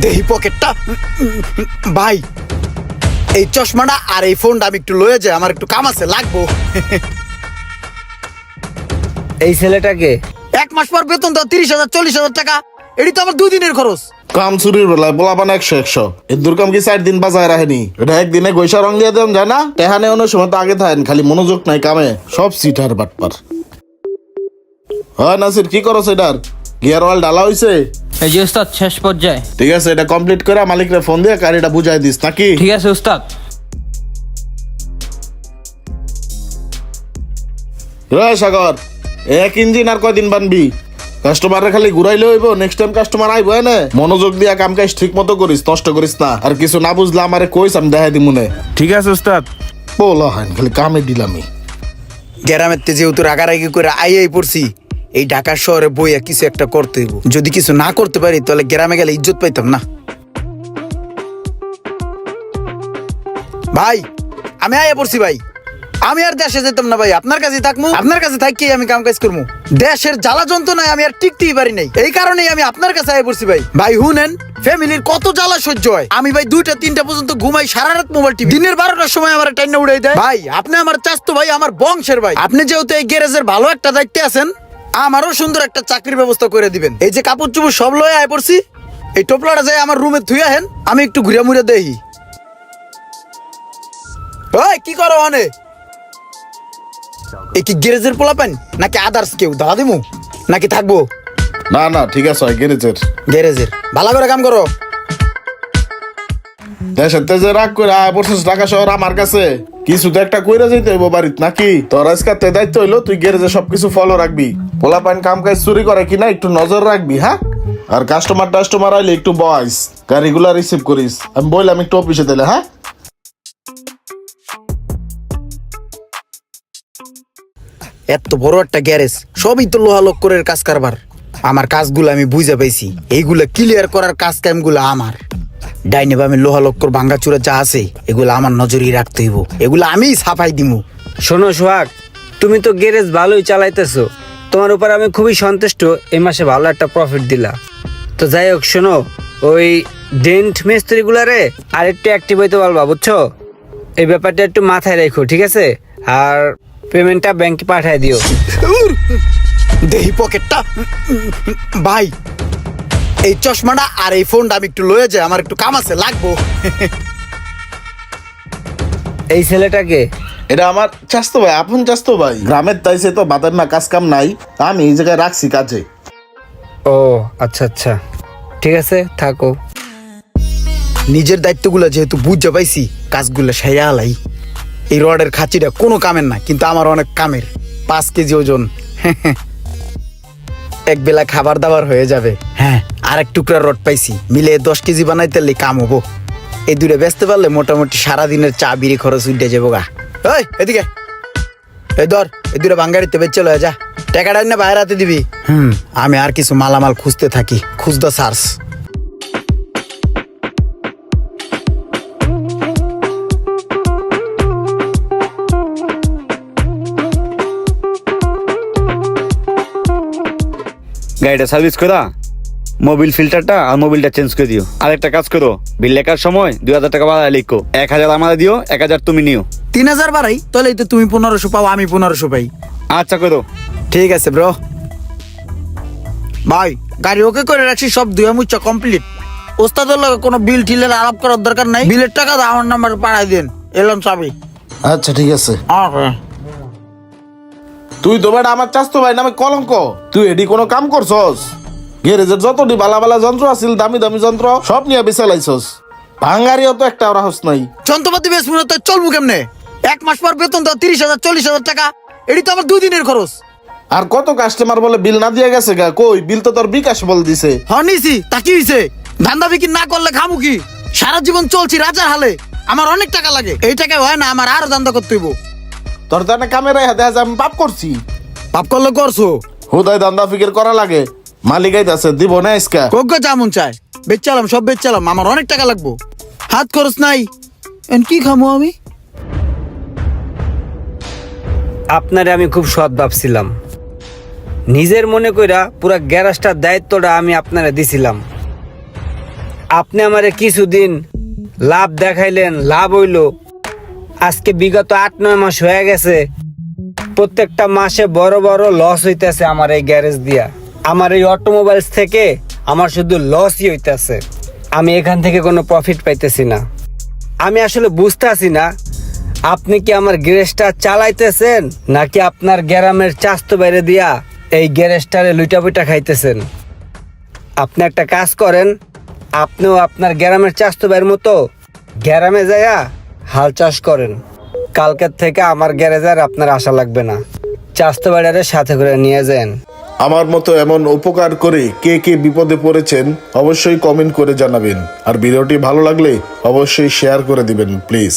দেহি পকেটটা। ভাই এই চশমাটা আর এই ফোনটা আমি একটু লয়ে যাই, আমার একটু কাম আছে, লাগবো। এই ছেলেটাকে 1 মাস পর বেতন দাও 30,000 40,000 টাকা, এটি তো আমার 2 দিনের খরচ। কাম চুরির বেলায় বলাবান 100 এর দুর্কাম কি 4 দিন বাজায় রাখেনি, এটা একদিনে গৈসা রং দিয়ে দেন যায় না। টেহানে অনেক সময় তো আগে থাকেন, খালি মনোযোগ নাই কামে, সব সিটার বাটপার। হয় নাসির, কি করো সেটার গিয়ার অয়েল ডালা হইছে? এই যে উস্তাদ শেষ পর্যায়ে। ঠিক আছে, এটা কমপ্লিট করে মালিকরে ফোন দিয়ে গাড়িটা বুঝাই দিস নাকি? ঠিক আছে উস্তাদ। রে সাগর, 1 ইঞ্জিন আর কয়দিন বানবি? কাস্টমারে খালি ঘুরাইলে হইব, নেক্সট টাইম কাস্টমার আইব। এনে মনোযোগ দিয়া কাম কাজ ঠিক মতো করিস, নষ্ট করিস না। আর কিছু না বুঝলে আমারে কইস, আমি দেখাই দিমুনে। ঠিক আছে উস্তাদ। বলা হয় খালি কামে দিলামি। গ্রামের তে যেহেতু রাগারাগি করে আইয়াই পড়ছি, এই ঢাকা শহরে বইয়া কিছু একটা করতে হইব। যদি কিছু না করতে পারি তাহলে গ্রামে গেলে ইজ্জত পাইতাম না। ভাই আমি আইয়া পড়ছি ভাই, আমি আর দেশে যেতাম না ভাই, আপনার কাছে থাকবো, আপনার কাছে থাকি আমি কাম কাজ করবো। দেশের জ্বালা যন্ত্রণায় আমি আর টিকতেই পারি নাই, এই কারণেই আমি আপনার কাছে আইয়া পড়ছি ভাই। ভাই হুনেন, ফ্যামিলির কত জ্বালা সহ্য হয়। আমি ভাই 2টা 3টা পর্যন্ত ঘুমাই, সারা রাত মোবাইল টিভি, দিনের 12টার সময় আমার টাইনা উড়াই দেয়। ভাই আপনি আমার চাস্তো ভাই, আমার বংশের ভাই, আপনি যেহেতু এই গ্যারেজের ভালো একটা দায়িত্বে আছেন, আমারও সুন্দর একটা চাকরির ব্যবস্থা করে দিবেন। এই যে কাপড় চোপড় সব লয়ে আয় পড়ছি, এই টোপলাটা যাই আমার রুমে থুই আহেন, আমি একটু ঘুরে মুড়ে দেখি। ওই কি করো অনে? এই কি গ্যারেজের পোলাপেন নাকি আদার্স কেউ? দাদা দিমু নাকি থাকবো? না না ঠিক আছে, গ্যারেজের গ্যারেজের ভালো করে কাম করো। দেশের তেজে রাগ করে আয় পড়ছিস ঢাকা শহর আমার কাছে, কিছু তো একটা কইরা যাইতে হইব বাড়িত নাকি? তোর আজকে দায়িত্ব হইলো তুই গ্যারেজে সবকিছু ফলো রাখবি। পোলা পাইন কাম কাজ চুরি করে কিনা একটু নজর রাখবি, হ্যাঁ? আর কাস্টমার আইলে একটু বয়স গাড়িগুলা রিসিভ করিস, আমি বললাম একটু অফিসে দিলে, হ্যাঁ? এত বড় একটা গ্যারেজ, সবই তো লোহা লক্করের কাজ কারবার। আমার কাজগুলো আমি বুঝে পাইছি, এইগুলা ক্লিয়ার করার কাজ কামগুলো আমার। ডাইনে বামে লোহা লক্কর ভাঙ্গাচুরা যা আছে এগুলো আমার নজরেই রাখতে হইব, এগুলো আমিই সাফাই দিমু। শোনো সোহাগ, তুমি তো গ্যারেজ ভালোই চালাইতেছো, তোমার উপর আমি খুবই সন্তুষ্ট। এই মাসে ভালো একটা প্রফিট দিলা। তো যাই হোক শোনো, ওই ডেন্ট মিস্ত্রিগুলারে আর একটু অ্যাক্টিভ হইতে পারবা, বুঝছো? এই ব্যাপারটা একটু মাথায় রেখো, ঠিক আছে? আর পেমেন্টটা ব্যাংকে পাঠিয়ে দিও। দেহি পকেটটা। ভাই এই চশমাটা আর এই ফোনটা আমি একটু লয়ে যাই, আমার একটু কাম আছে, লাগবো। এই ছেলেটাকে এটা আমার চাস্তো ভাই, আপন চাস্তো ভাই। গ্রামের তাইছে তো বাতার না কাজ কাম নাই, আমি এই জায়গায় রাখছি কাজে। ও আচ্ছা আচ্ছা, ঠিক আছে থাকো। নিজের দায়িত্বগুলো যেহেতু বুঝে পাইছি, কাজগুলো সাইয়া আলাই। এই রডের খাঁচিটা কোনো কামের না, কিন্তু আমার অনেক কামের। 5 কেজি ওজন, এক বেলা খাবার দাবার হয়ে যাবে। হ্যাঁ, আর এক টুকরা রড পাইছি, মিলে 10 কেজি বানাইতে কাম হবো। এই 2টা বেচতে পারলে মোটামুটি সারাদিনের চা বিড়ি খরচ উঠে যাবো গা। ওই এদিকে, এই ধর, এই 2টা বাঙ্গারিতে বেচে লয়ে যা, টাকাটা না বাইরে হাতে দিবি। আমি আর কিছু মালামাল খুঁজতে থাকি, খুঁজদা সার্স। গাড়িটা সার্ভিস করা, মোবিল ফিল্টারটা আর মোবিলটা চেঞ্জ করে দিও। আর একটা কাজ করো, বিল লেখার সময় 2000 টাকা বাড়ায় লিখো। 1000 আমাদের দিও, 1000 তুমি নিও। 3000 বাড়াই, তাহলে তো তুমি 1500 পাও, আমি 1500 পাই। আচ্ছা করো। ঠিক আছে ব্রো। ভাই গাড়ি ওকে করে রাখছি, সব ধুয়ে মুচ্ছা কমপ্লিট। ওস্তাদের লগে কোনো বিল টিলের আলাপ করার দরকার নাই, বিলের টাকা আমার নাম্বারে পাঠাই দেন, এলাম চাবি। আচ্ছা ঠিক আছে। ওকে। তুই তো বেটা আমার চাস্তো ভাই নামে কলঙ্ক, তুই এডি কোনো কাম করছস? গ্যারেজের যতটি বালা বালা যন্ত্র আছিল, দামি দামি যন্ত্র সব নিয়ে বেচে লাইছস। ভাঙ্গারিও তো একটা রাহস নাই। যন্ত্রপাতি বেশ মূলত চলবো কেমনে? 1 মাস পর বেতন দাও 30,000 40,000 টাকা, এটি তো আমার 2 দিনের খরচ। আর কত কাস্টমার বলে বিল না দিয়ে গেছে গা, কই বিল তো তোর বিকাশ বল দিছে। হনিছি তা কি হইছে? ধান্দা বিক্রি না করলে খামু কি? সারা জীবন চলছি রাজার হালে, আমার অনেক টাকা লাগে, এই টাকা হয় না, আমার আরো ধান্দা করতে হইব। তোর জানে কামের দেখা যায় আমি পাপ করছি। পাপ করলে করছো, হুদায় ধান্দা ফিকির করা লাগে। মালিক আইতাছে, দিব না ইসকা। কোক যেমন চায় বেচালাম, সব বেচালাম, আমার অনেক টাকা লাগবো, হাত খরচ নাই। কি খামো আমি? আপনারে আমি খুব সৎ ভাবছিলাম, নিজের মনে কইরা পুরা গ্যারেজটার দায়িত্বটা আমি আপনারা দিছিলাম। আপনি আমারে কিছুদিন লাভ দেখাইলেন, লাভ হইল। আজকে বিগত 8-9 মাস হয়ে গেছে, প্রত্যেকটা মাসে বড় বড় লস হইতেছে আমার এই গ্যারেজ দিয়া। আমার এই অটোমোবাইলস থেকে আমার শুধু লসই হইতেছে, আমি এখান থেকে কোনো প্রফিট পাইতেছি না। আমি আসলে বুঝতেছি না আপনি কি আমার গ্যারেজটা চালাইতেছেন নাকি আপনার গ্রামের চাস্তো বাইরে দিয়া এই গ্যারেজটারে লুইটা পুইটা খাইতেছেন। আপনি একটা কাজ করেন, আপনিও আপনার গ্রামের চাস্তো বাইরের মতো গ্রামে যাইয়া হাল চাষ করেন। কালকের থেকে আমার গ্যারেজ আর আপনার আশা লাগবে না। চাস্তো বাইরে সাথে করে নিয়ে যান। আমার মতো এমন উপকার করে কে কে বিপদে পড়েছেন অবশ্যই কমেন্ট করে জানাবেন, আর ভিডিওটি ভালো লাগলে অবশ্যই শেয়ার করে দিবেন প্লিজ।